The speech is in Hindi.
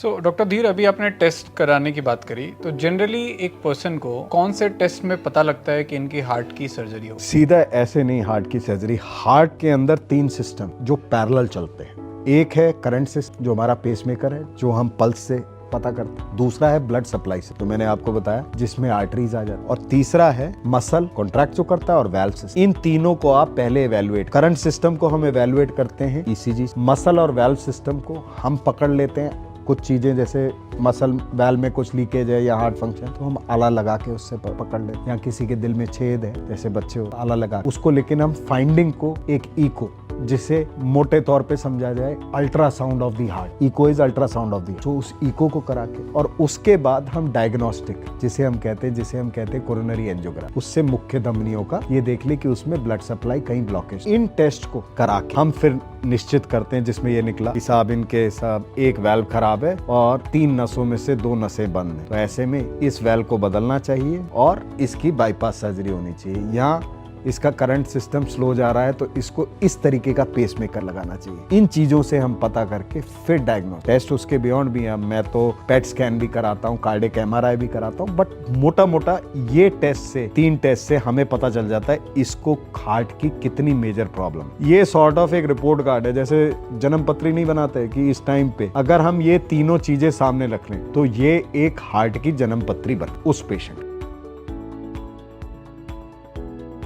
सो डॉक्टर धीर, अभी आपने टेस्ट कराने की बात करी, तो जनरली एक पर्सन को कौन से टेस्ट में पता लगता है कि इनकी हार्ट की सर्जरी हो? सीधा ऐसे नहीं हार्ट की सर्जरी। हार्ट के अंदर 3 सिस्टम जो पैरेलल चलते हैं। एक है करंट सिस्टम जो हमारा पेसमेकर है, जो हम पल्स से पता करते हैं। दूसरा है ब्लड सप्लाई से, तो मैंने आपको बताया, जिसमें आर्टरीज आ जाती। और तीसरा है मसल कॉन्ट्रैक्ट जो करता है, और वैल्व सिस्टम। इन तीनों को आप पहले इवेलुएट। करंट सिस्टम को हम इवेलुएट करते हैं ईसीजी। मसल और वैल्व सिस्टम को हम पकड़ लेते हैं। कुछ चीजें जैसे मसल वैल्व में कुछ लीकेज है या हार्ट फंक्शन, तो हम आला लगा के उससे पकड़ लेते हैं। या किसी के दिल में छेद है, जैसे बच्चे हो, आला लगा उसको। लेकिन हम फाइंडिंग को एक इको, जिसे मोटे तौर पे समझा जाए ultrasound of the heart, eco is ultrasound of the, तो उस इको को करा के, और उसके बाद हम डायग्नोस्टिक जिसे हम कहते हैं कोरोनरी एंजियोग्राम, उससे मुख्य धमनियों का ये देख ले कि उसमें ब्लड सप्लाई कहीं ब्लॉकेज। इन टेस्ट को करा के हम फिर निश्चित करते हैं, जिसमें ये निकला कि साहब इनके साहब एक वेल्व खराब है और 3 नसों में से 2 नसें बंद हैं, तो ऐसे में इस वेल्व को बदलना चाहिए और इसकी बाईपास सर्जरी होनी चाहिए। यहाँ इसका करंट सिस्टम स्लो जा रहा है, तो इसको इस तरीके का पेसमेकर लगाना चाहिए। इन चीजों से हम पता करके फिर डायग्नोस टेस्ट उसके बियॉन्ड भी है। मैं तो पेट स्कैन भी कराता हूँ, कार्डियक एमआरआई भी कराता हूँ, बट मोटा मोटा ये टेस्ट से, 3 टेस्ट से हमें पता चल जाता है इसको हार्ट की कितनी मेजर प्रॉब्लम। ये सॉर्ट ऑफ एक रिपोर्ट कार्ड है, जैसे जन्म पत्री नहीं बनाते कि इस टाइम पे अगर हम ये तीनों चीजें सामने रख लें, तो ये एक हार्ट की जन्म पत्री बन उस पेशेंट।